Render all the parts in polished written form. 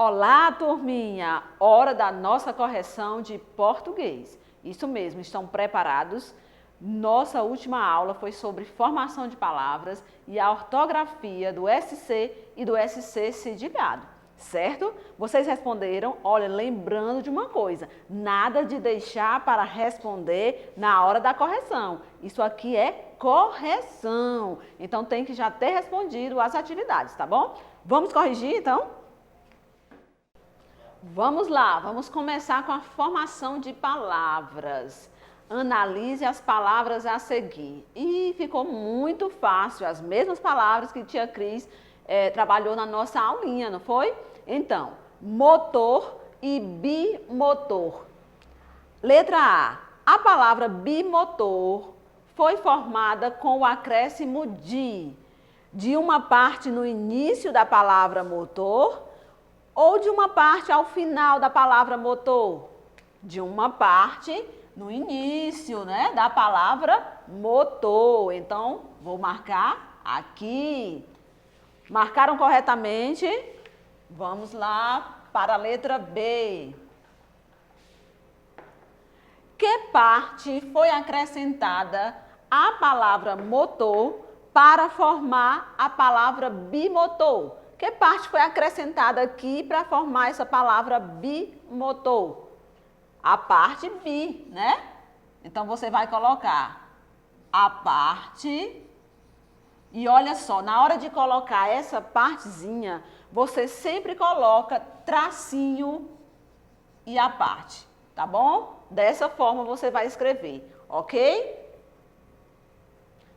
Olá, turminha! Hora da nossa correção de português. Isso mesmo, estão preparados? Nossa última aula foi sobre formação de palavras e a ortografia do SC e do SC cedilhado, certo? Vocês responderam, olha, lembrando de uma coisa, nada de deixar para responder na hora da correção. Isso aqui é correção, então tem que já ter respondido as atividades, tá bom? Vamos corrigir, então? Vamos lá, vamos começar com a formação de palavras. Analise as palavras a seguir. E ficou muito fácil, as mesmas palavras que tia Cris trabalhou na nossa aulinha, não foi? Então, motor e bimotor. Letra A palavra bimotor foi formada com o acréscimo de uma parte no início da palavra motor ou de uma parte ao final da palavra motor? De uma parte no início, né, da palavra motor. Então, vou marcar aqui. Marcaram corretamente? Vamos lá para a letra B. Que parte foi acrescentada à palavra motor para formar a palavra bimotor? Que parte foi acrescentada aqui para formar essa palavra bimotor? A parte bi, né? Então, você vai colocar a parte e olha só, na hora de colocar essa partezinha, você sempre coloca tracinho e a parte, tá bom? Dessa forma você vai escrever, ok?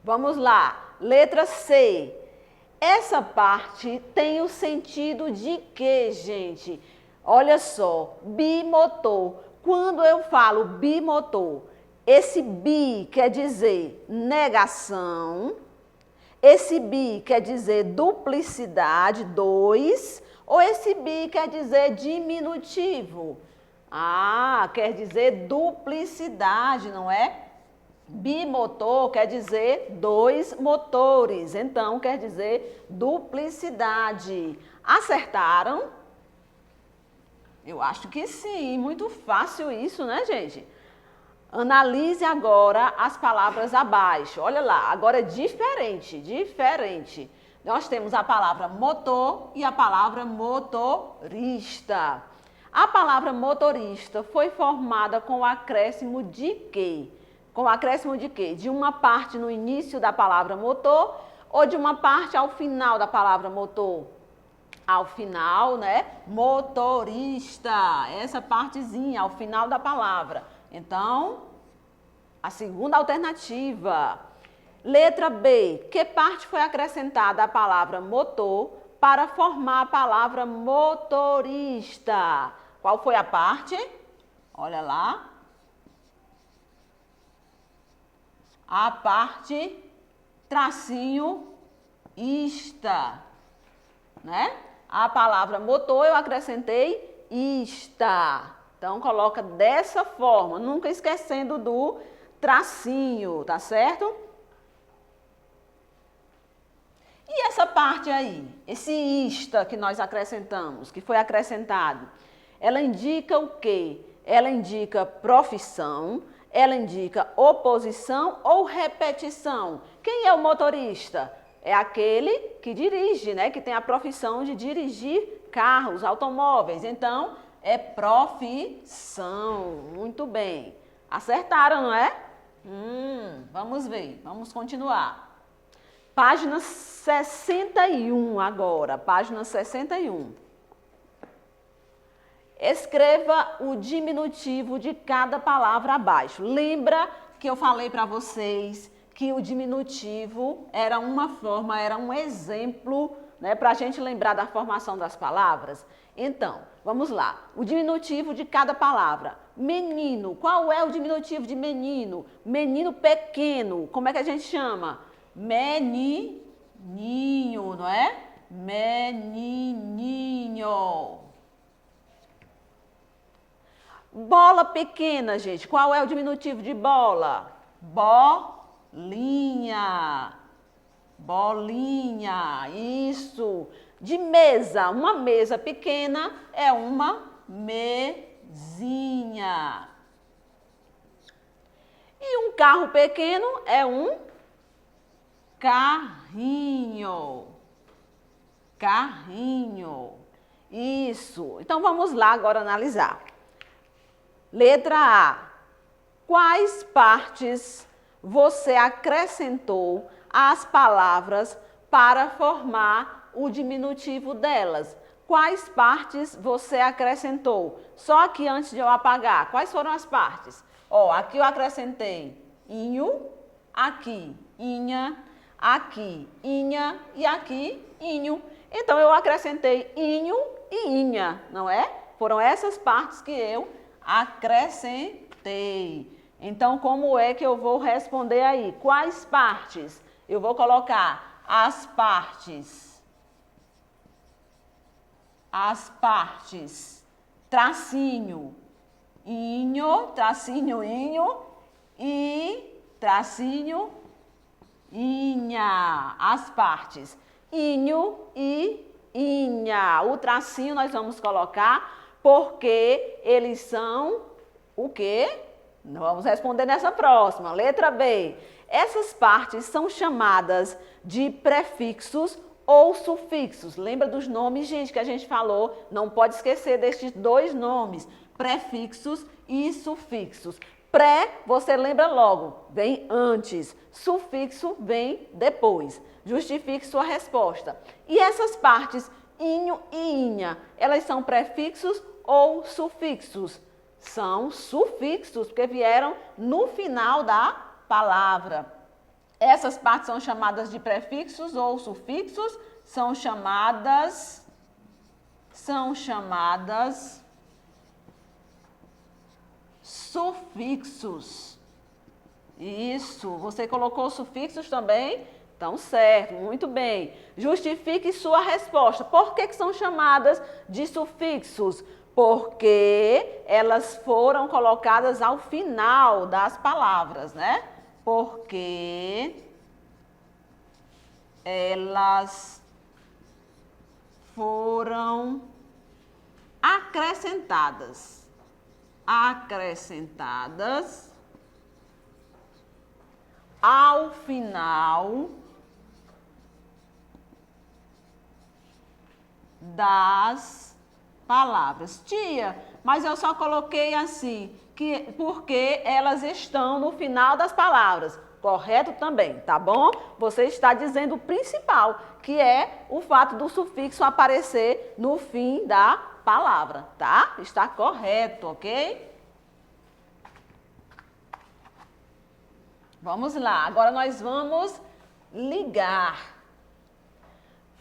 Vamos lá, letra C. Essa parte tem o sentido de quê, gente? Olha só, bimotor. Quando eu falo bimotor, esse bi quer dizer negação, esse bi quer dizer duplicidade, dois, ou esse bi quer dizer diminutivo? Ah, quer dizer duplicidade, não é? Bimotor quer dizer dois motores, então quer dizer duplicidade. Acertaram? Eu acho que sim, muito fácil isso, né, gente? Analise agora as palavras abaixo. Olha lá, agora é diferente. Nós temos a palavra motor e a palavra motorista. A palavra motorista foi formada com o acréscimo de quê? Com o acréscimo de quê? De uma parte no início da palavra motor ou de uma parte ao final da palavra motor? Ao final, né? Motorista. Essa partezinha ao final da palavra. Então, a segunda alternativa. Letra B. Que parte foi acrescentada à palavra motor para formar a palavra motorista? Qual foi a parte? Olha lá. A parte tracinho ista, né? A palavra motor eu acrescentei ista. Então, coloca dessa forma, nunca esquecendo do tracinho, tá certo? E essa parte aí, esse ista que nós acrescentamos, que foi acrescentado, ela indica o quê? Ela indica profissão, ela indica oposição ou repetição. Quem é o motorista? É aquele que dirige, né? Que tem a profissão de dirigir carros, automóveis. Então, é profissão. Muito bem. Acertaram, não é? Vamos ver, vamos continuar. Página 61 agora, página 61. Escreva o diminutivo de cada palavra abaixo. Lembra que eu falei para vocês que o diminutivo era uma forma, era um exemplo, né, para a gente lembrar da formação das palavras? Então, vamos lá. O diminutivo de cada palavra. Menino. Qual é o diminutivo de menino? Menino pequeno. Como é que a gente chama? Menininho, não é? Menininho. Bola pequena, gente. Qual é o diminutivo de bola? Bolinha. Bolinha. Isso. De mesa, uma mesa pequena é uma mesinha. E um carro pequeno é um carrinho. Carrinho. Isso. Então vamos lá agora analisar. Letra A. Quais partes você acrescentou às palavras para formar o diminutivo delas? Quais partes você acrescentou? Só aqui antes de eu apagar, quais foram as partes? Ó, aqui eu acrescentei inho, aqui inha, aqui inha e aqui inho. Então eu acrescentei inho e inha, não é? Foram essas partes que eu acrescentei. Então, como é que eu vou responder aí? Quais partes? Eu vou colocar as partes. As partes. Tracinho, inho, tracinho, inho e tracinho, inha. As partes. Inho e inha. O tracinho nós vamos colocar porque eles são o quê? Vamos responder nessa próxima. Letra B. Essas partes são chamadas de prefixos ou sufixos. Lembra dos nomes, gente, que a gente falou? Não pode esquecer destes dois nomes, prefixos e sufixos. Pré, você lembra logo, vem antes. Sufixo vem depois. Justifique sua resposta. E essas partes, inho e inha, elas são prefixos ou sufixos? São sufixos, porque vieram no final da palavra. Essas partes são chamadas de prefixos ou sufixos? São chamadas sufixos. Isso, você colocou sufixos também? Então, certo, muito bem. Justifique sua resposta. Por que são chamadas de sufixos? Porque elas foram colocadas ao final das palavras, né? Porque elas foram acrescentadas ao final das palavras. Tia, mas eu só coloquei assim, porque elas estão no final das palavras. Correto também, tá bom? Você está dizendo o principal, que é o fato do sufixo aparecer no fim da palavra, tá? Está correto, ok? Vamos lá, agora nós vamos ligar.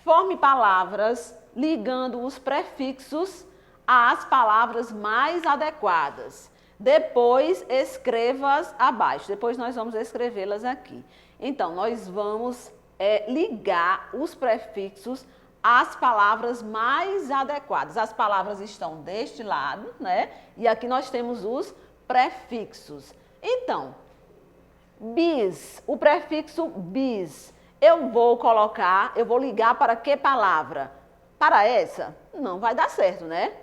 Forme palavras ligando os prefixos às palavras mais adequadas. Depois, escreva-as abaixo. Depois, nós vamos escrevê-las aqui. Então, nós vamos ligar os prefixos às palavras mais adequadas. As palavras estão deste lado, né? E aqui nós temos os prefixos. Então, bis, o prefixo bis. Eu vou ligar para que palavra? Para essa? Não vai dar certo, né?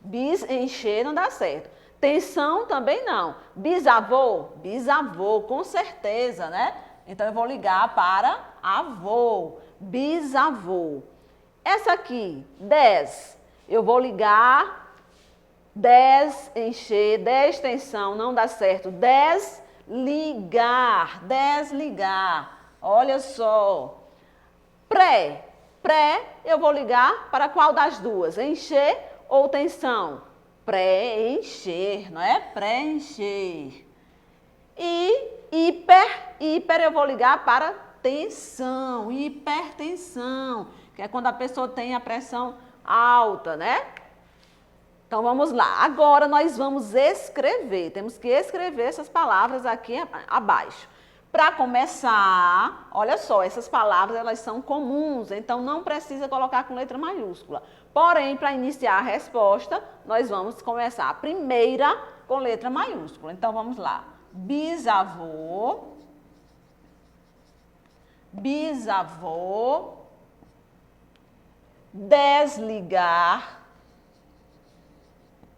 Bis, encher, não dá certo. Tensão também não. Bisavô? Bisavô, com certeza, né? Então, eu vou ligar para avô. Bisavô. Essa aqui, 10. Eu vou ligar 10, encher, 10, tensão, não dá certo. 10, ligar. 10, ligar. Olha só. Pré, eu vou ligar para qual das duas? Encher ou tensão? Preencher, não é? Preencher. E hiper eu vou ligar para tensão, hipertensão, que é quando a pessoa tem a pressão alta, né? Então, vamos lá. Agora, nós vamos escrever. Temos que escrever essas palavras aqui abaixo. Para começar, olha só, essas palavras elas são comuns, então não precisa colocar com letra maiúscula. Porém, para iniciar a resposta, nós vamos começar a primeira com letra maiúscula. Então, vamos lá. Bisavô, bisavô, desligar,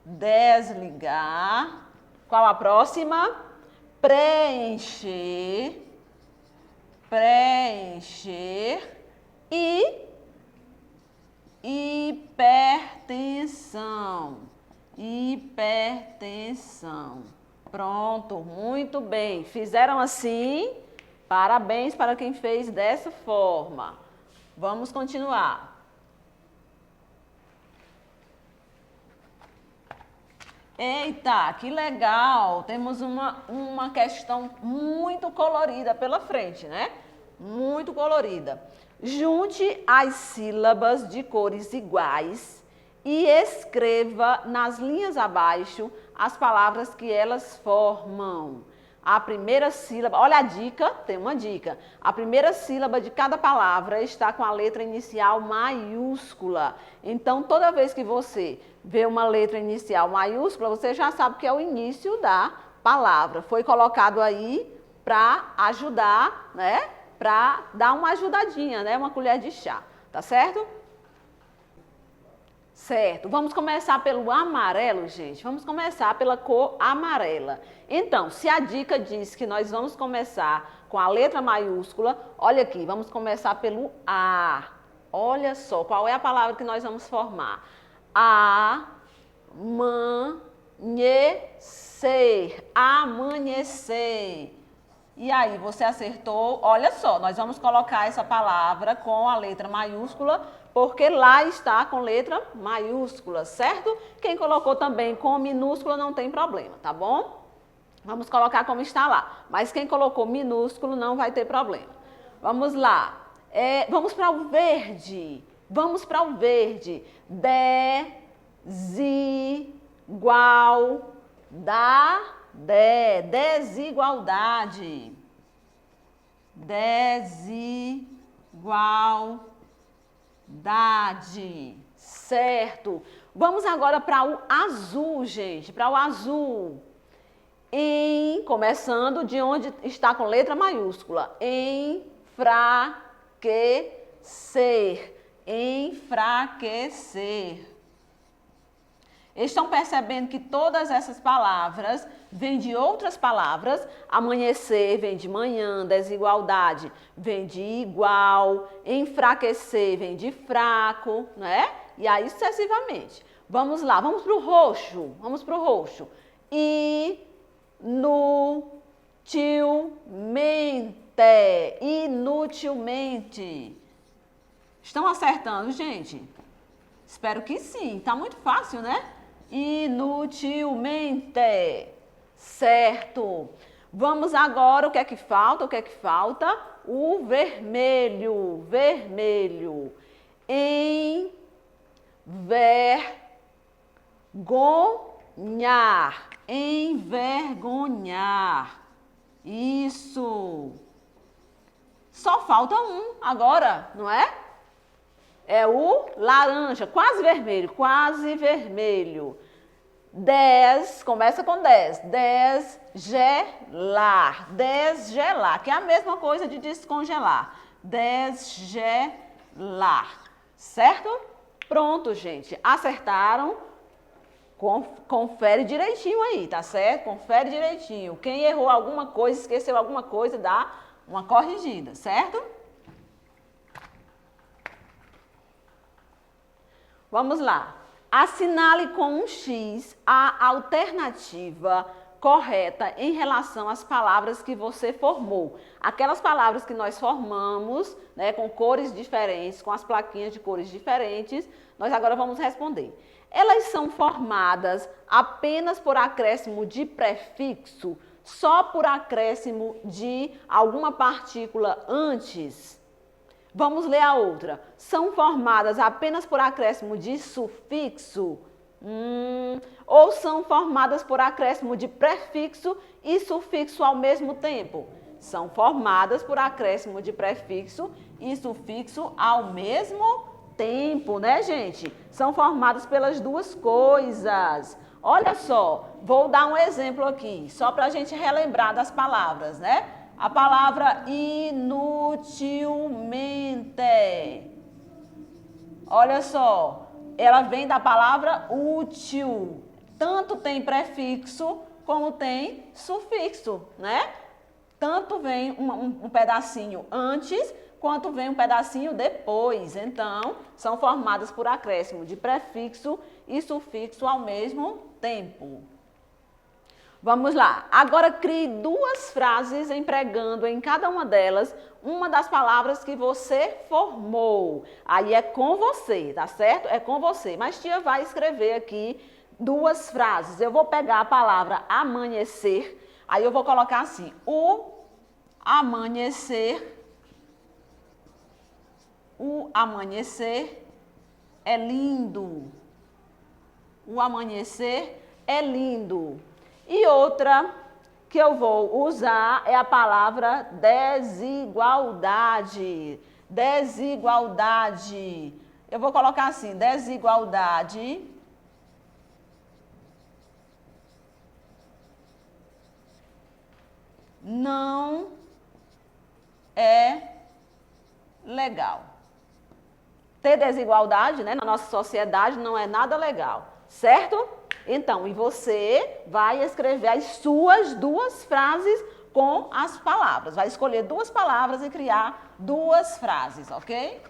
desligar. Qual a próxima? Preencher, preencher e hipertensão, hipertensão. Pronto, muito bem. Fizeram assim? Parabéns para quem fez dessa forma. Vamos continuar. Eita, que legal! Temos uma questão muito colorida pela frente, né? Muito colorida. Junte as sílabas de cores iguais e escreva nas linhas abaixo as palavras que elas formam. A primeira sílaba, olha a dica, tem uma dica. A primeira sílaba de cada palavra está com a letra inicial maiúscula. Então, toda vez que você vê uma letra inicial maiúscula, você já sabe que é o início da palavra. Foi colocado aí para ajudar, né? Para dar uma ajudadinha, né? Uma colher de chá, tá certo? Certo, vamos começar pelo amarelo, gente. Vamos começar pela cor amarela. Então, se a dica diz que nós vamos começar com a letra maiúscula, olha aqui, vamos começar pelo A. Olha só, qual é a palavra que nós vamos formar? Amanhecer, amanhecer. E aí, você acertou? Olha só, nós vamos colocar essa palavra com a letra maiúscula, porque lá está com letra maiúscula, certo? Quem colocou também com minúscula não tem problema, tá bom? Vamos colocar como está lá. Mas quem colocou minúsculo não vai ter problema. Vamos lá. Vamos para o verde. Vamos para o verde. Desigualdade. Desigualdade. Certo. Vamos agora para o azul, gente. Para o azul. Começando de onde está com letra maiúscula. Enfraquecer. Enfraquecer. Estão percebendo que todas essas palavras vêm de outras palavras? Amanhecer vem de manhã, desigualdade vem de igual, enfraquecer vem de fraco, né? E aí sucessivamente. Vamos lá, vamos para o roxo. Vamos para o roxo. Inutilmente. Estão acertando, gente? Espero que sim. Tá muito fácil, né? Inutilmente. Certo. Vamos agora, o que é que falta? O que é que falta? O vermelho. Vermelho. Envergonhar. Envergonhar. Isso. Só falta um agora, não é? É o laranja, quase vermelho, quase vermelho. Começa com 10. Desgelar. Desgelar, que é a mesma coisa de descongelar. Desgelar. Certo? Pronto, gente. Acertaram? Confere direitinho aí, tá certo? Confere direitinho. Quem errou alguma coisa, esqueceu alguma coisa, dá uma corrigida, certo? Vamos lá. Assinale com um X a alternativa correta em relação às palavras que você formou. Aquelas palavras que nós formamos, né, com cores diferentes, com as plaquinhas de cores diferentes, nós agora vamos responder. Elas são formadas apenas por acréscimo de prefixo, só por acréscimo de alguma partícula antes. Vamos ler a outra. São formadas apenas por acréscimo de sufixo? Ou são formadas por acréscimo de prefixo e sufixo ao mesmo tempo? São formadas por acréscimo de prefixo e sufixo ao mesmo tempo, né, gente? São formadas pelas duas coisas. Olha só, vou dar um exemplo aqui, só para a gente relembrar das palavras, né? A palavra inutilmente. Olha só, ela vem da palavra útil. Tanto tem prefixo como tem sufixo, né? Tanto vem um pedacinho antes, quanto vem um pedacinho depois. Então, são formadas por acréscimo de prefixo e sufixo ao mesmo tempo. Vamos lá. Agora, crie duas frases empregando em cada uma delas uma das palavras que você formou. Aí é com você, tá certo? É com você. Mas tia vai escrever aqui duas frases. Eu vou pegar a palavra amanhecer, aí eu vou colocar assim, o amanhecer é lindo. O amanhecer é lindo. E outra que eu vou usar é a palavra desigualdade. Desigualdade. Eu vou colocar assim, desigualdade não é legal. Ter desigualdade, né, na nossa sociedade não é nada legal, certo? Então, e você vai escrever as suas duas frases com as palavras. Vai escolher duas palavras e criar duas frases, ok?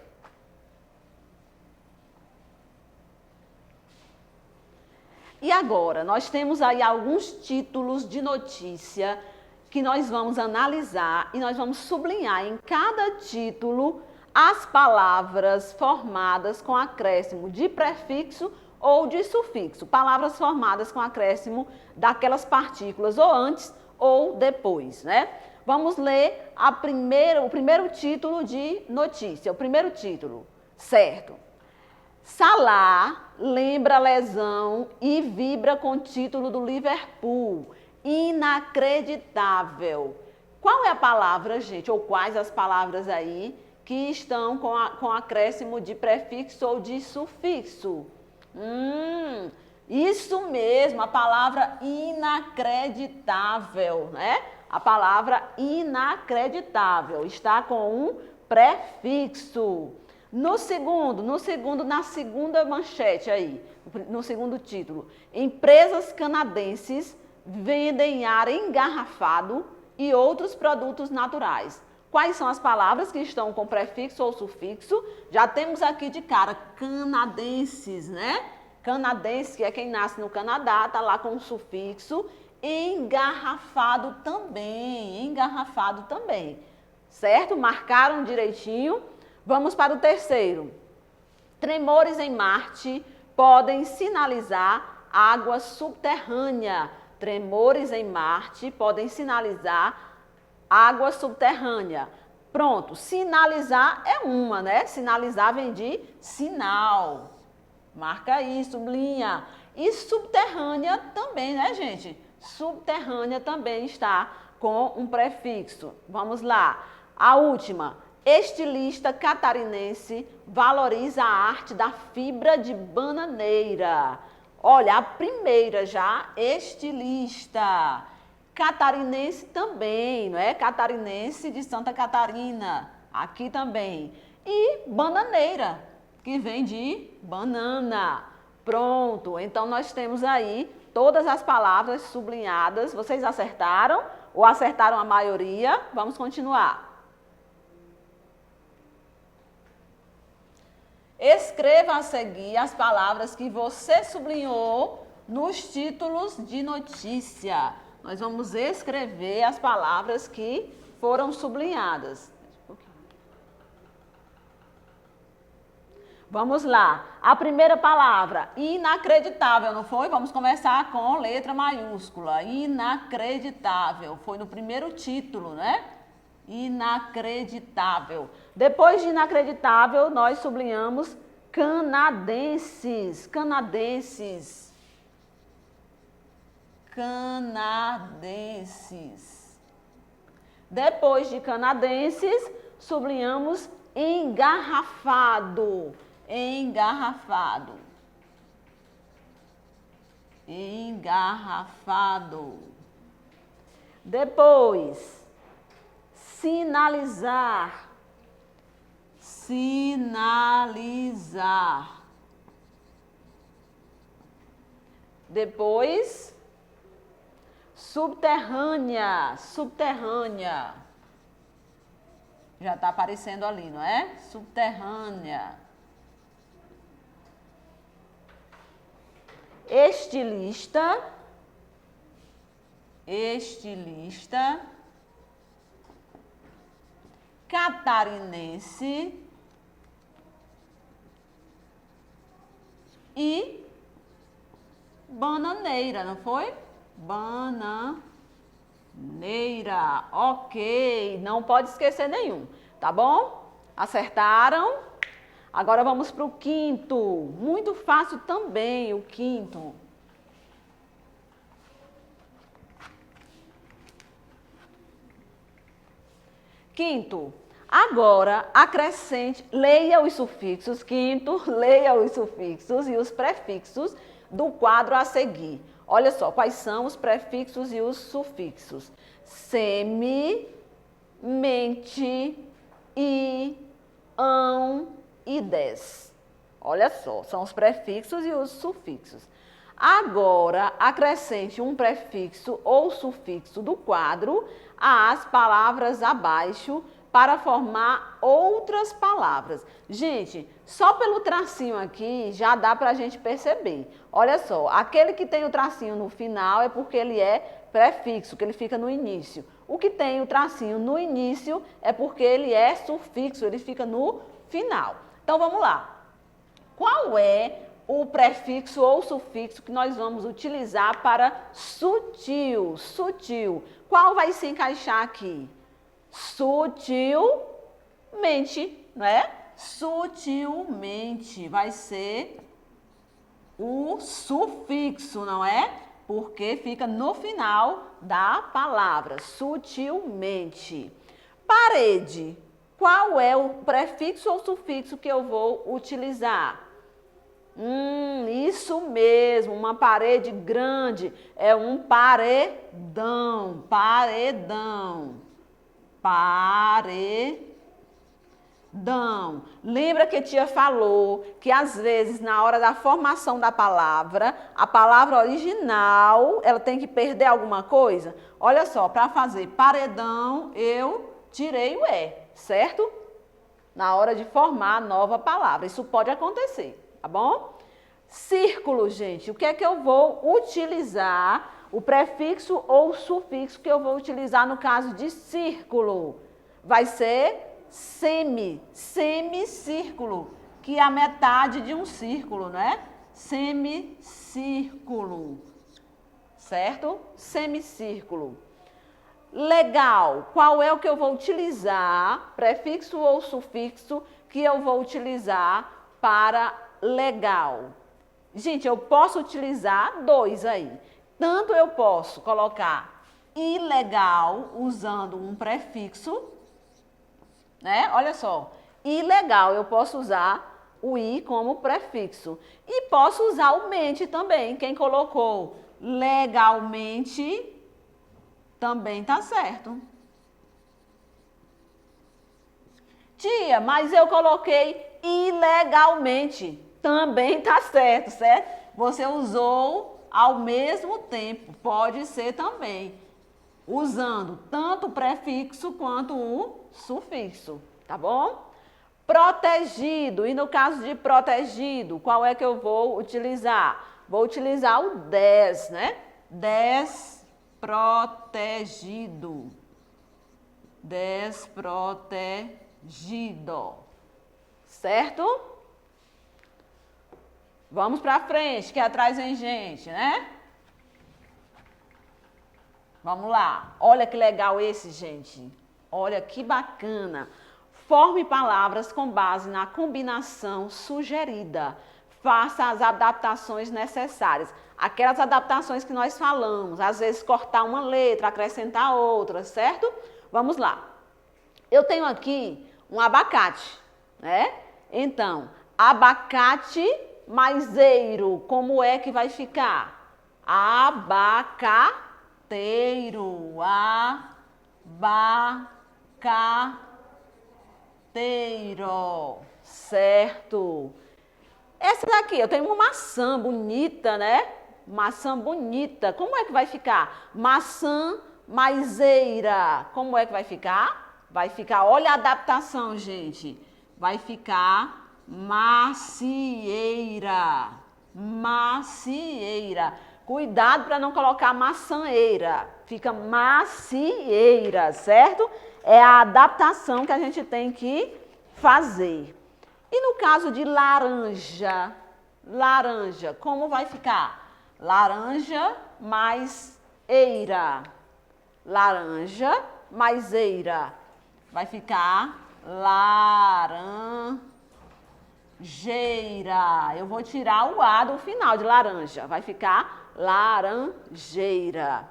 E agora, nós temos aí alguns títulos de notícia que nós vamos analisar e nós vamos sublinhar em cada título as palavras formadas com acréscimo de prefixo ou de sufixo. Palavras formadas com acréscimo daquelas partículas ou antes ou depois, né? Vamos ler o primeiro título de notícia, o primeiro título, certo? Salah lembra lesão e vibra com o título do Liverpool. Inacreditável. Qual é a palavra, gente, ou quais as palavras aí que estão com acréscimo de prefixo ou de sufixo? Isso mesmo, a palavra inacreditável, né? A palavra inacreditável está com um prefixo. Na segunda manchete aí, no segundo título, empresas canadenses vendem ar engarrafado e outros produtos naturais. Quais são as palavras que estão com prefixo ou sufixo? Já temos aqui de cara canadenses, né? Canadense, que é quem nasce no Canadá, tá lá com o sufixo. Engarrafado também, certo? Marcaram direitinho. Vamos para o terceiro. Tremores em Marte podem sinalizar água subterrânea. Tremores em Marte podem sinalizar água subterrânea. Pronto, sinalizar é uma, né? Sinalizar vem de sinal. Marca aí, sublinha. E subterrânea também, né, gente? Subterrânea também está com um prefixo. Vamos lá. A última. Estilista catarinense valoriza a arte da fibra de bananeira. Olha, a primeira já, estilista. Catarinense também, não é? Catarinense de Santa Catarina, aqui também. E bananeira, que vem de banana. Pronto, então nós temos aí todas as palavras sublinhadas. Vocês acertaram ou acertaram a maioria? Vamos continuar. Escreva a seguir as palavras que você sublinhou nos títulos de notícia. Nós vamos escrever as palavras que foram sublinhadas. Vamos lá. A primeira palavra, inacreditável, não foi? Vamos começar com letra maiúscula. Inacreditável. Foi no primeiro título, né? Inacreditável. Depois de inacreditável, nós sublinhamos canadenses. Canadenses. Canadenses. Depois de canadenses, sublinhamos engarrafado. Engarrafado. Engarrafado. Depois, sinalizar. sinalizar. Depois, subterrânea, subterrânea. Já está aparecendo ali, não é? Subterrânea. Estilista, estilista. Catarinense e bananeira, não foi? Bananeira, ok, não pode esquecer nenhum, tá bom? Acertaram? Agora vamos para o quinto, muito fácil também o quinto. Quinto, agora acrescente, leia os sufixos, quinto, leia os sufixos e os prefixos do quadro a seguir. Olha só, quais são os prefixos e os sufixos? Semi, mente, i, ão e des. Olha só, são os prefixos e os sufixos. Agora, acrescente um prefixo ou sufixo do quadro às palavras abaixo para formar outras palavras. Gente, só pelo tracinho aqui já dá para a gente perceber. Olha só, aquele que tem o tracinho no final é porque ele é prefixo, que ele fica no início. O que tem o tracinho no início é porque ele é sufixo, ele fica no final. Então, vamos lá. Qual é o prefixo ou sufixo que nós vamos utilizar para sutil? Sutil. Qual vai se encaixar aqui? Sutilmente, não é? Sutilmente vai ser o sufixo, não é? Porque fica no final da palavra, sutilmente. Parede. Qual é o prefixo ou sufixo que eu vou utilizar? Isso mesmo, uma parede grande é um paredão, paredão, paredão. Lembra que a tia falou que às vezes na hora da formação da palavra, a palavra original, ela tem que perder alguma coisa? Olha só, para fazer paredão, eu tirei o E, certo? Na hora de formar a nova palavra, isso pode acontecer. Tá bom? Círculo, gente. O que é que eu vou utilizar? O prefixo ou sufixo que eu vou utilizar no caso de círculo? Vai ser semicírculo, que é a metade de um círculo, né? Semicírculo. Certo? Semicírculo. Legal. Qual é o que eu vou utilizar? Prefixo ou sufixo que eu vou utilizar para legal? Gente, eu posso utilizar dois aí. Tanto eu posso colocar ilegal usando um prefixo, né? Olha só, ilegal eu posso usar o i como prefixo. E posso usar o mente também. Quem colocou legalmente também tá certo. Tia, mas eu coloquei ilegalmente. Também tá certo, certo? Você usou ao mesmo tempo. Pode ser também. Usando tanto o prefixo quanto o sufixo. Tá bom? Protegido. E no caso de protegido, qual é que eu vou utilizar? Vou utilizar o des, né? Desprotegido. Desprotegido. Certo? Vamos para frente, que atrás vem gente, né? Vamos lá. Olha que legal esse, gente. Olha que bacana. Forme palavras com base na combinação sugerida. Faça as adaptações necessárias. Aquelas adaptações que nós falamos. Às vezes cortar uma letra, acrescentar outra, certo? Vamos lá. Eu tenho aqui um abacate, né? Então, abacate mais eiro, como é que vai ficar? Abacateiro, Teiro, certo. Essa daqui, eu tenho uma maçã bonita, né? Maçã bonita. Como é que vai ficar? Maçã mais eira. Como é que vai ficar? Vai ficar, olha a adaptação, gente. Vai ficar macieira. Macieira. Cuidado para não colocar maçãeira. Fica macieira, certo? É a adaptação que a gente tem que fazer. E no caso de laranja, laranja, como vai ficar? Laranja mais eira. Laranja mais eira. Vai ficar laranjeira. Eu vou tirar o A do final de laranja. Vai ficar laranjeira.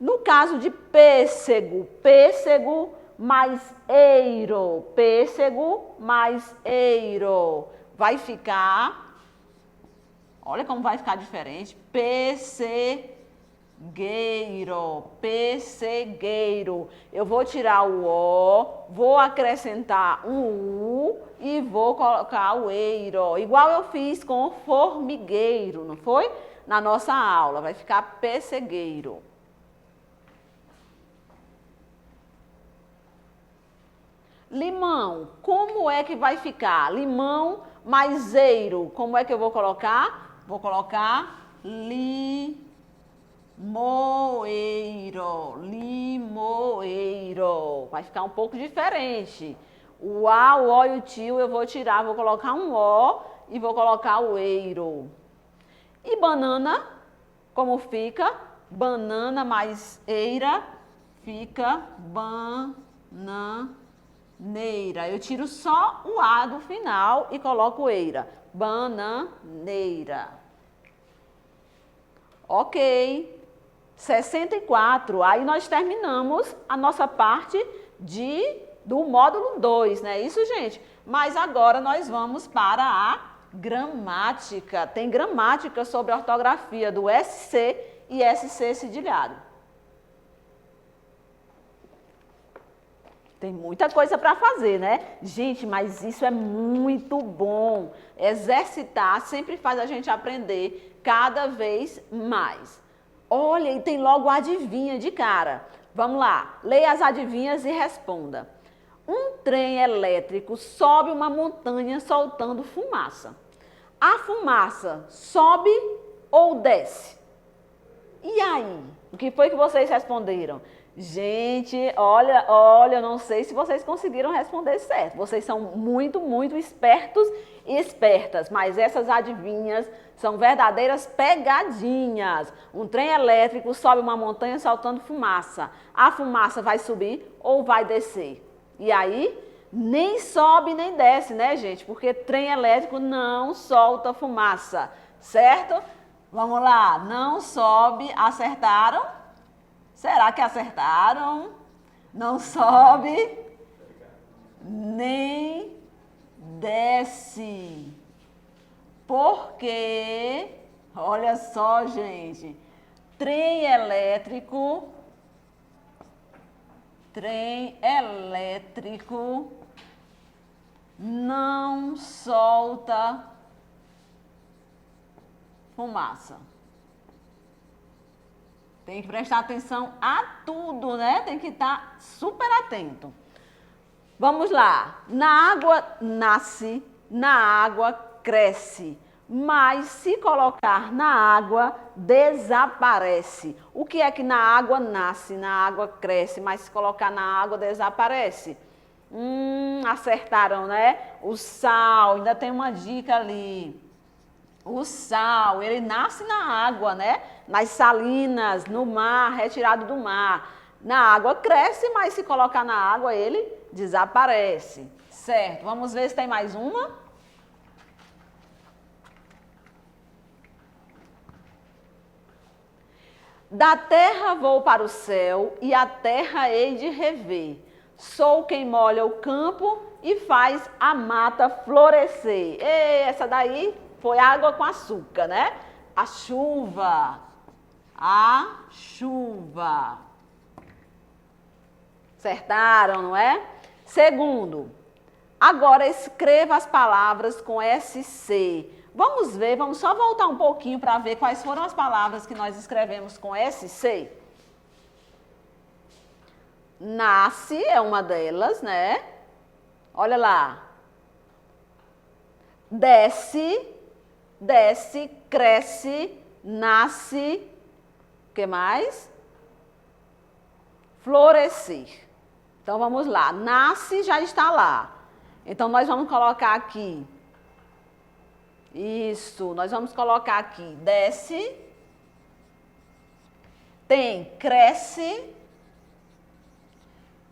No caso de pêssego, pêssego mais eiro, pêssego mais eiro, vai ficar, olha como vai ficar diferente, pessegueiro, pessegueiro. Eu vou tirar o O, vou acrescentar um U e vou colocar o eiro, igual eu fiz com o formigueiro, não foi? Na nossa aula, vai ficar pessegueiro. Limão, como é que vai ficar? Limão mais eiro, como é que eu vou colocar? Vou colocar limoeiro, limoeiro. Vai ficar um pouco diferente. O A, o O e o tio eu vou tirar, vou colocar um O e vou colocar o eiro. E banana, como fica? Banana mais eira, fica bananeira. Eu tiro só o A do final e coloco eira. Bananeira. Ok. 64. Aí nós terminamos a nossa parte do módulo 2, não é isso, gente? Mas agora nós vamos para a gramática. Tem gramática sobre a ortografia do SC e SC cedilhado. Tem muita coisa para fazer, né? Gente, mas isso é muito bom. Exercitar sempre faz a gente aprender cada vez mais. Olha, e tem logo a adivinha de cara. Vamos lá, leia as adivinhas e responda. Um trem elétrico sobe uma montanha soltando fumaça. A fumaça sobe ou desce? E aí? O que foi que vocês responderam? Gente, olha, eu não sei se vocês conseguiram responder certo. Vocês são muito, muito espertos e espertas, mas essas adivinhas são verdadeiras pegadinhas. Um trem elétrico sobe uma montanha soltando fumaça. A fumaça vai subir ou vai descer? E aí, nem sobe nem desce, né, gente? Porque trem elétrico não solta fumaça, certo? Vamos lá, não sobe, acertaram? Será que acertaram? Não sobe, nem desce. Porque, olha só, gente, trem elétrico não solta fumaça. Tem que prestar atenção a tudo, né? Tem que estar super atento. Vamos lá. Na água nasce, na água cresce, mas se colocar na água, desaparece. O que é que na água nasce, na água cresce, mas se colocar na água, desaparece? Acertaram, né? O sal, ainda tem uma dica ali. O sal, ele nasce na água, né? Nas salinas, no mar, retirado do mar. Na água cresce, mas se colocar na água, ele desaparece. Certo, vamos ver se tem mais uma. Da terra vou para o céu e a terra hei de rever. Sou quem molha o campo e faz a mata florescer. Essa daí foi água com açúcar, né? A chuva. A chuva. Acertaram, não é? Segundo, Agora escreva as palavras com SC. Vamos ver, vamos só voltar um pouquinho para ver quais foram as palavras que nós escrevemos com SC. Nasce é uma delas, né? Olha lá. Desce, desce, cresce, nasce. O que mais? Florescer. Então vamos lá. Nasce já está lá. Então nós vamos colocar aqui. Isso, nós vamos colocar aqui. Desce. Tem cresce.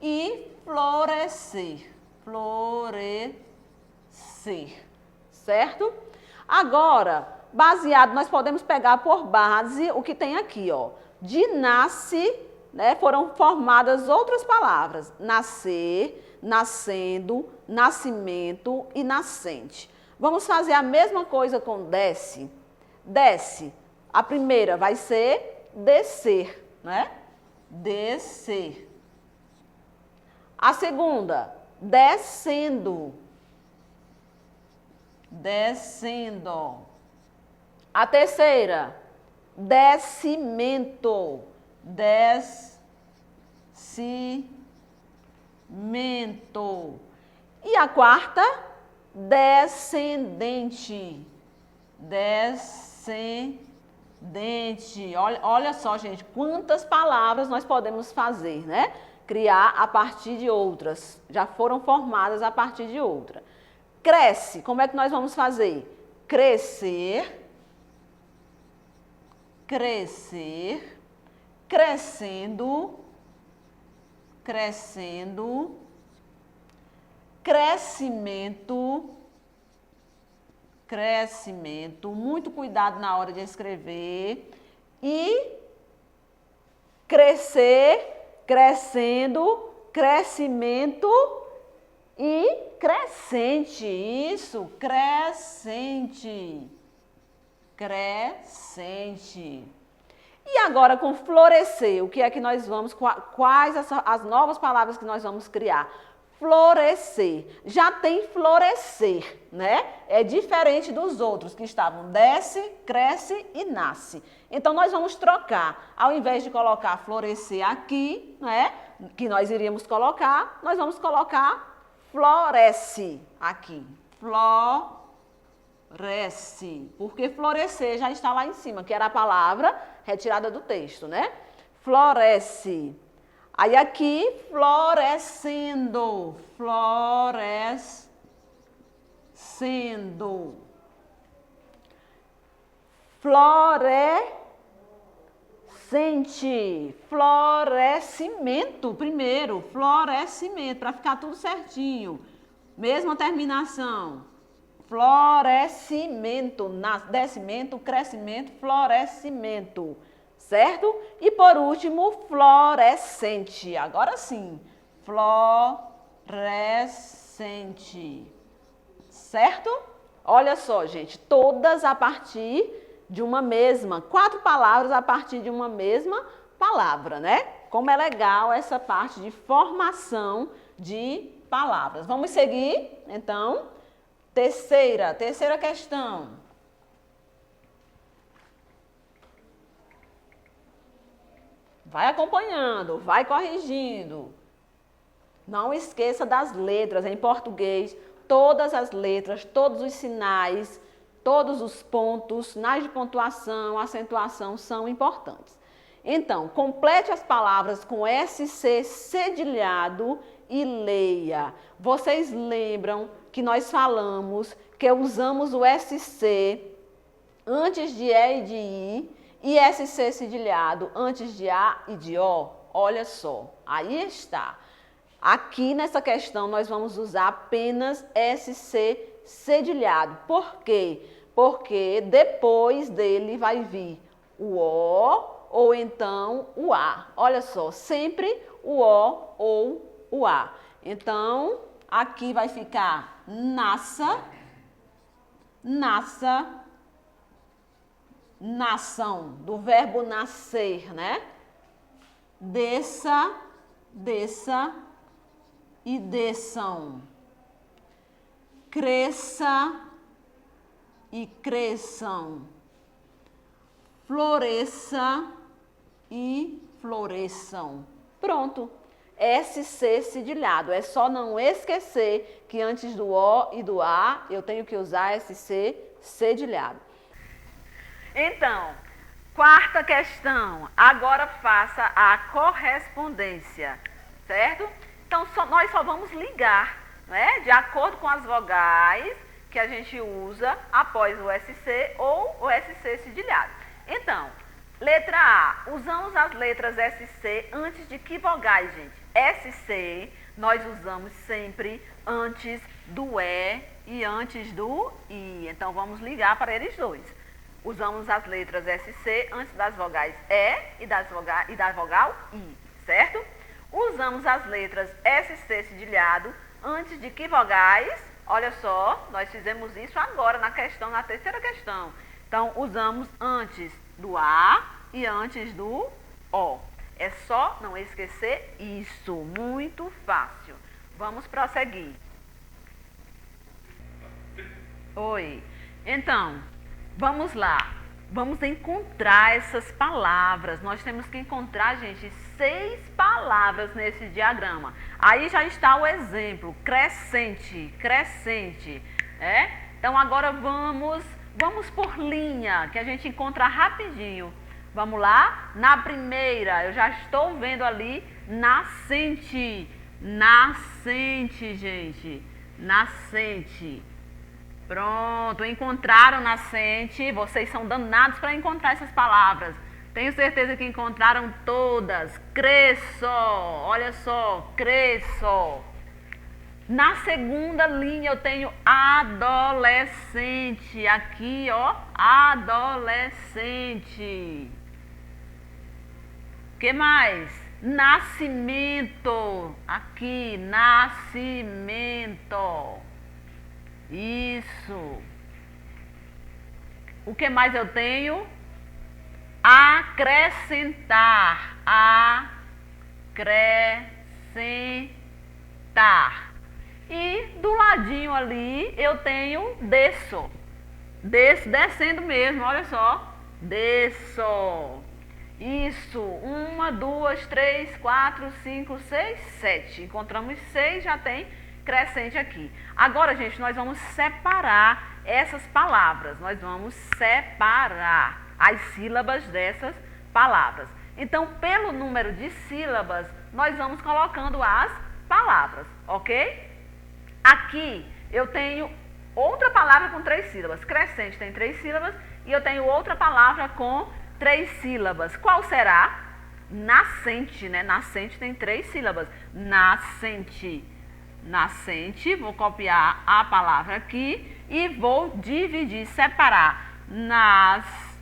E florescer. Florescer. Certo? Agora, baseado, nós podemos pegar por base o que tem aqui, ó. De nasce, né, foram formadas outras palavras. Nascer, nascendo, nascimento e nascente. Vamos fazer a mesma coisa com desce. Desce. A primeira vai ser descer, né? Descer. A segunda, descendo. Descendo. A terceira, descimento. Descimento. E a quarta, descendente. Descendente. Olha só, gente, quantas palavras nós podemos fazer, né? Criar a partir de outras. Já foram formadas a partir de outra. Cresce. Como é que nós vamos fazer? Crescer. Crescer. Crescendo. Crescendo. Crescimento. Crescimento. Muito cuidado na hora de escrever. E crescer. Crescendo, crescimento e crescente. Isso, crescente. Crescente. E agora com florescer, o que é que nós vamos, quais as novas palavras que nós vamos criar? Florescer. Já tem florescer, né? É diferente dos outros que estavam desce, cresce e nasce. Então, nós vamos trocar. Ao invés de colocar florescer aqui, né? Que nós iríamos colocar, nós vamos colocar floresce aqui. Floresce. Porque florescer já está lá em cima, que era a palavra retirada do texto, né? Floresce. Aí aqui, florescendo. Florescendo. Florescente. Florescimento primeiro. Florescimento, para ficar tudo certinho. Mesma terminação. Florescimento. Descimento, crescimento, florescimento. Certo? E por último, florescente. Agora sim. Florescente. Certo? Olha só, gente. Todas a partir de uma mesma. 4 palavras a partir de uma mesma palavra, né? Como é legal essa parte de formação de palavras. Vamos seguir, então. Terceira questão. Vai acompanhando, vai corrigindo. Não esqueça das letras. Em português, todas as letras, todos os sinais, todos os pontos, sinais de pontuação, acentuação são importantes. Então, complete as palavras com SC cedilhado e leia. Vocês lembram que nós falamos que usamos o SC antes de E e de I e SC cedilhado antes de A e de O? Olha só, aí está. Aqui nessa questão nós vamos usar apenas SC cedilhado. Por quê? Porque depois dele vai vir o O ou então o A. Olha só, sempre o O ou o A. Então, aqui vai ficar nasça, nasça, nação, do verbo nascer, né? Desça, desça e desçam. cresça e cresçam, floresça e floresçam. Pronto. SC cedilhado. É só não esquecer que antes do O e do A eu tenho que usar SC cedilhado. Então, quarta questão. Agora faça a correspondência, certo? Então, nós só vamos ligar, né, de acordo com as vogais que a gente usa após o SC ou o SC cedilhado. Então, letra A, usamos as letras SC antes de que vogais, gente? SC nós usamos sempre antes do E e antes do I. Então, vamos ligar para eles dois. Usamos as letras SC antes das vogais E e da vogal I, certo? Usamos as letras SC cedilhado antes de que vogais? Olha só, nós fizemos isso agora na terceira questão. Então, usamos antes do A e antes do O. É só não esquecer isso, muito fácil. Vamos prosseguir. Oi. Então, vamos lá. Vamos encontrar essas palavras. Nós temos que encontrar, gente, 6 palavras nesse diagrama. Aí já está o exemplo, crescente, crescente. Então, agora vamos por linha, que a gente encontra rapidinho. Vamos lá? Na primeira, eu já estou vendo ali nascente. Nascente, gente. Nascente. Pronto, encontraram nascente. Vocês são danados para encontrar essas palavras. Tenho certeza que encontraram todas. Cresço. Olha só, cresço. Na segunda linha eu tenho adolescente. Aqui, ó, adolescente. O que mais? Nascimento. Aqui, nascimento. Isso. O que mais eu tenho? Acrescentar. Acrescentar. E do ladinho ali eu tenho desço. Descendo mesmo, olha só. Desço. Isso. 1, 2, 3, 4, 5, 6, 7. Encontramos 6, já tem crescente aqui. Agora, gente, nós vamos separar essas palavras. Nós vamos separar as sílabas dessas palavras. Então, pelo número de sílabas, nós vamos colocando as palavras, ok? Aqui eu tenho outra palavra com 3 sílabas. Crescente tem 3 sílabas e eu tenho outra palavra com 3 sílabas. Qual será? Nascente, né? Nascente tem 3 sílabas. Nascente. Nascente, vou copiar a palavra aqui e vou dividir, separar. Nascente.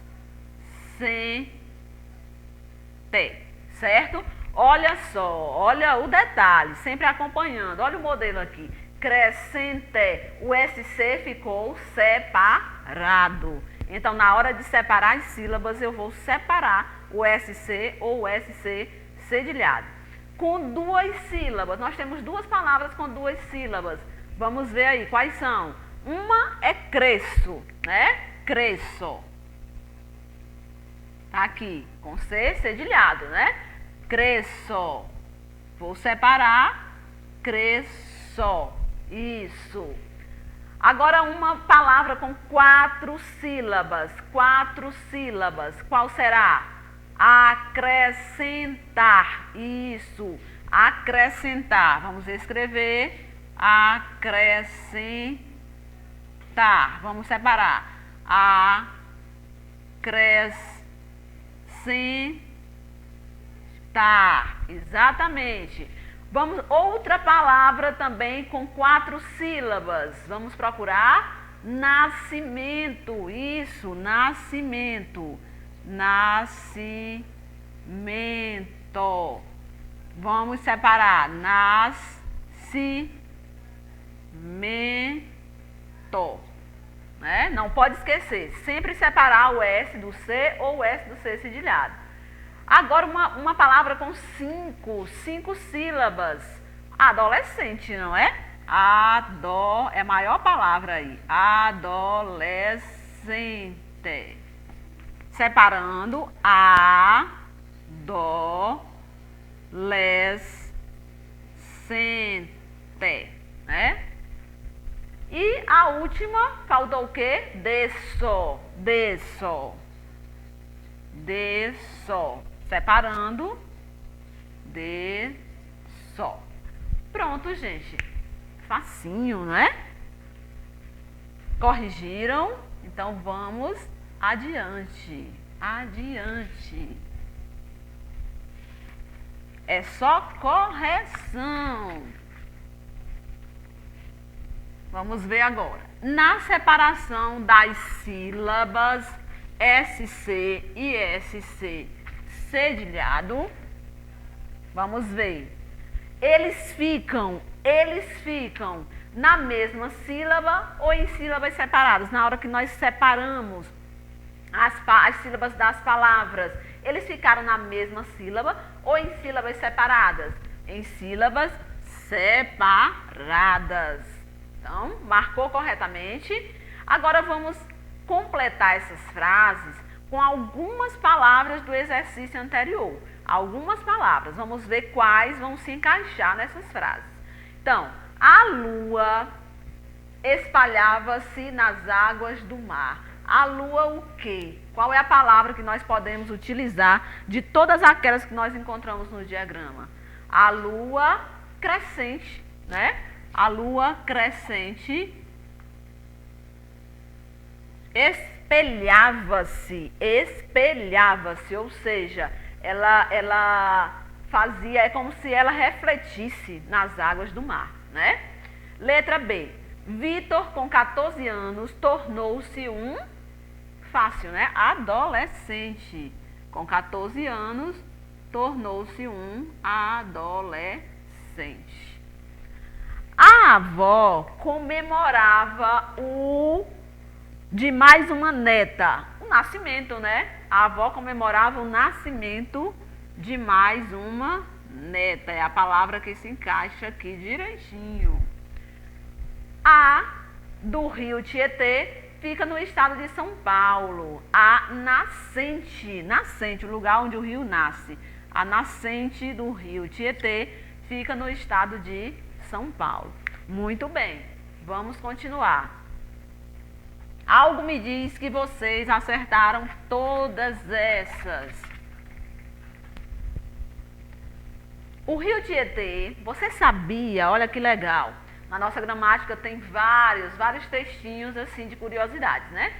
Certo? Olha só, olha o detalhe, sempre acompanhando. Olha o modelo aqui. Crescente. O SC ficou separado. Então, na hora de separar as sílabas, eu vou separar o SC ou o SC cedilhado. Com 2 sílabas, nós temos 2 palavras com 2 sílabas. Vamos ver aí quais são. Uma é cresço, né? Cresço. Tá aqui, com C cedilhado, né? Cresço. Vou separar. Cresço. Isso. Agora uma palavra com 4 sílabas. 4 sílabas. Qual será? Acrescentar. Isso. Acrescentar. Vamos escrever. Acrescentar. Vamos separar. Acrescentar. Exatamente. Vamos, outra palavra também com 4 sílabas. Vamos procurar nascimento. Isso, nascimento. Nascimento. Vamos separar. Nascimento. Né? Não pode esquecer. Sempre separar o S do C ou o S do C cedilhado. Agora, uma palavra com 5 sílabas. Adolescente, não é? É a maior palavra aí. Adolescente. Separando. Adolescente. Né? E a última, faltou o quê? Desso. Separando. Desso. Pronto, gente. Facinho, né? Corrigiram? Então vamos adiante. É só correção. Vamos ver agora. Na separação das sílabas SC e SC cedilhado, vamos ver. Eles ficam na mesma sílaba ou em sílabas separadas? Na hora que nós separamos as sílabas das palavras, eles ficaram na mesma sílaba ou em sílabas separadas? Em sílabas separadas. Então, marcou corretamente. Agora vamos completar essas frases com algumas palavras do exercício anterior. Algumas palavras. Vamos ver quais vão se encaixar nessas frases. Então, a lua espalhava-se nas águas do mar. A lua o quê? Qual é a palavra que nós podemos utilizar de todas aquelas que nós encontramos no diagrama? A lua crescente, né? A lua crescente espelhava-se, ou seja, ela fazia, é como se ela refletisse nas águas do mar, né? Letra B. Vitor, com 14 anos, tornou-se um, fácil, né? Adolescente. Com 14 anos, tornou-se um adolescente. A avó comemorava de mais uma neta, o nascimento, né? A avó comemorava o nascimento de mais uma neta. É a palavra que se encaixa aqui direitinho. A do rio Tietê fica no estado de São Paulo. A nascente, o lugar onde o rio nasce. A nascente do rio Tietê fica no estado de São Paulo. Muito bem, vamos continuar. Algo me diz que vocês acertaram todas essas. O rio Tietê, você sabia, olha que legal, na nossa gramática tem vários textinhos assim de curiosidades, né?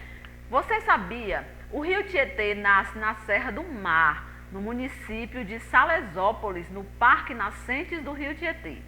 Você sabia, o rio Tietê nasce na Serra do Mar, no município de Salesópolis, no Parque Nascentes do Rio Tietê.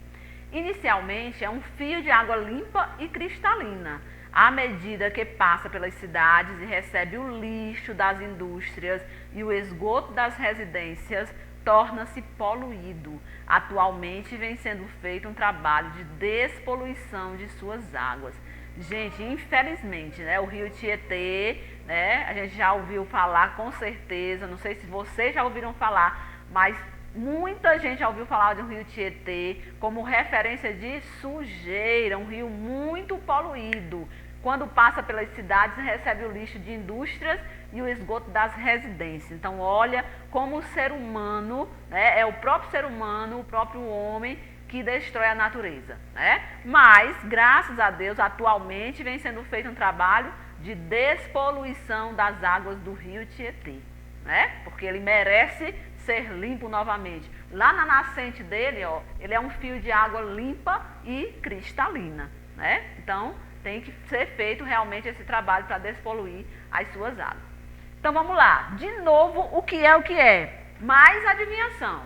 Inicialmente é um fio de água limpa e cristalina. À medida que passa pelas cidades e recebe o lixo das indústrias e o esgoto das residências, torna-se poluído. Atualmente vem sendo feito um trabalho de despoluição de suas águas. Gente, infelizmente, né, o rio Tietê, né, a gente já ouviu falar com certeza, não sei se vocês já ouviram falar, mas muita gente já ouviu falar de um rio Tietê como referência de sujeira, um rio muito poluído. Quando passa pelas cidades, recebe o lixo de indústrias e o esgoto das residências. Então, olha como o ser humano, né, é o próprio ser humano, o próprio homem, que destrói a natureza, né? Mas, graças a Deus, atualmente vem sendo feito um trabalho de despoluição das águas do rio Tietê, né? Porque ele merece ser limpo novamente. Lá na nascente dele, ó, ele é um fio de água limpa e cristalina, né? Então, tem que ser feito realmente esse trabalho para despoluir as suas águas. Então, vamos lá. De novo, o que é o que é? Mais adivinhação.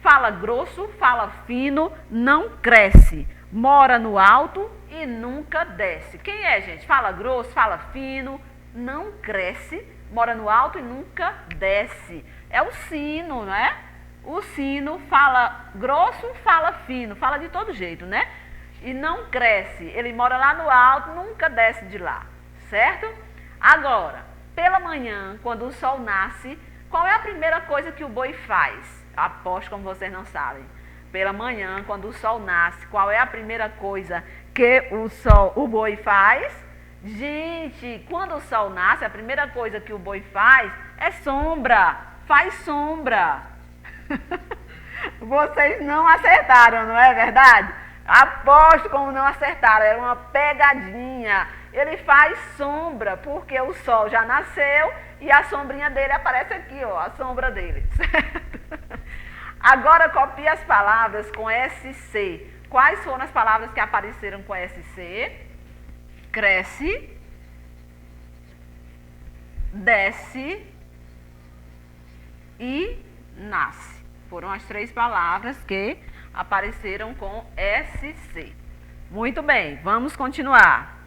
Fala grosso, fala fino, não cresce. Mora no alto e nunca desce. Quem é, gente? Fala grosso, fala fino, não cresce. Mora no alto e nunca desce. É o sino, né? O sino fala grosso, fala fino, fala de todo jeito, né? E não cresce. Ele mora lá no alto, nunca desce de lá, certo? Agora, pela manhã, quando o sol nasce, qual é a primeira coisa que o boi faz? Aposto como vocês não sabem. pela manhã, quando o sol nasce, qual é a primeira coisa que o boi faz? Gente, quando o sol nasce, a primeira coisa que o boi faz é sombra, faz sombra. Vocês não acertaram, não é verdade? Aposto como não acertaram, era uma pegadinha. Ele faz sombra, porque o sol já nasceu e a sombrinha dele aparece aqui, ó, a sombra dele, certo? Agora copie as palavras com SC. Quais foram as palavras que apareceram com SC? Cresce, desce e nasce. Foram as 3 palavras que apareceram com SC. Muito bem, vamos continuar.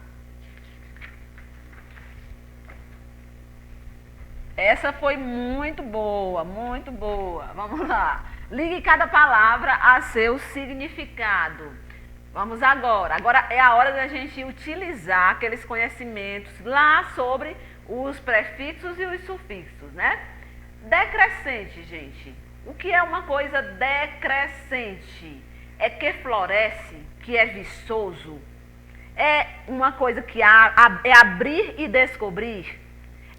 Essa foi muito boa, muito boa. Vamos lá. Ligue cada palavra a seu significado. Vamos agora. Agora é a hora da gente utilizar aqueles conhecimentos lá sobre os prefixos e os sufixos, né? Decrescente, gente. O que é uma coisa decrescente? É que floresce, que é viçoso. É uma coisa que é abrir e descobrir.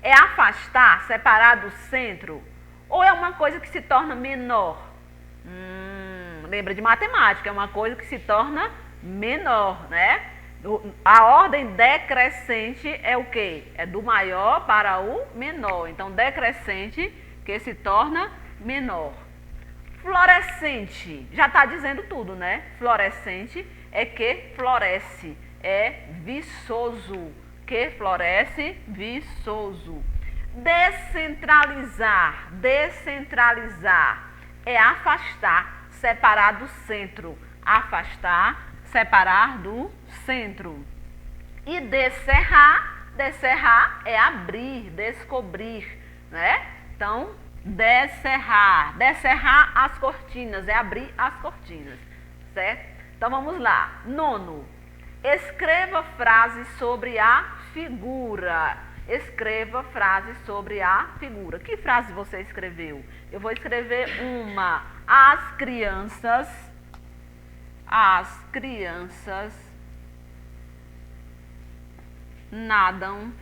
É afastar, separar do centro? Ou é uma coisa que se torna menor? Lembra de matemática, é uma coisa que se torna menor, né? A ordem decrescente é o quê? É do maior para o menor. Então, decrescente que se torna menor. Florescente, já está dizendo tudo, né? Florescente é que floresce, é viçoso. Que floresce, viçoso. Descentralizar, descentralizar é afastar, separar do centro. Afastar, separar do centro. E descerrar, descerrar é abrir, descobrir, né? Então, descerrar, descerrar as cortinas, é abrir as cortinas, certo? Então, vamos lá. 9. Escreva frases sobre a figura. Escreva frases sobre a figura. Que frase você escreveu? Eu vou escrever uma. As crianças nadam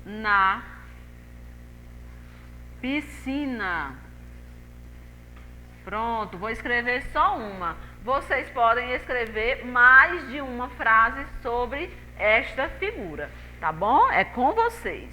na piscina. Pronto, vou escrever só uma. Vocês podem escrever mais de uma frase sobre esta figura, tá bom? É com vocês.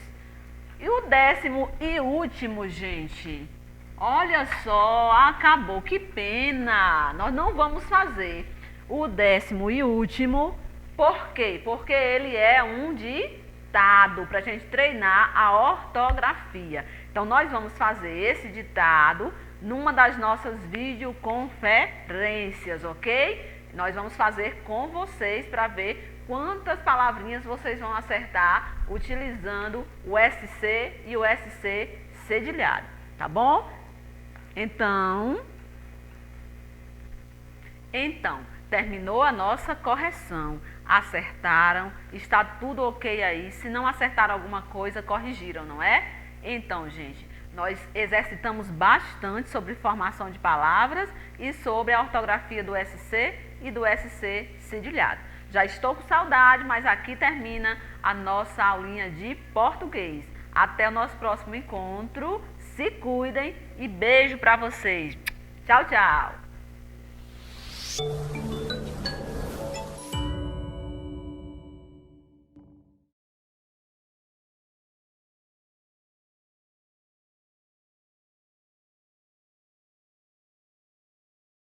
E o 10º e último, gente. Olha só, acabou, que pena. Nós não vamos fazer o 10º e último. Por quê? Porque ele é um ditado para a gente treinar a ortografia. Então, nós vamos fazer esse ditado numa das nossas videoconferências, ok? Nós vamos fazer com vocês para ver quantas palavrinhas vocês vão acertar utilizando o SC e o SC cedilhado, tá bom? Então, terminou a nossa correção. Acertaram, está tudo ok aí. Se não acertaram alguma coisa, corrigiram, não é? Então, gente, nós exercitamos bastante sobre formação de palavras e sobre a ortografia do SC e do SC cedilhado. Já estou com saudade, mas aqui termina a nossa aulinha de português. Até o nosso próximo encontro. Se cuidem e beijo para vocês. Tchau, tchau.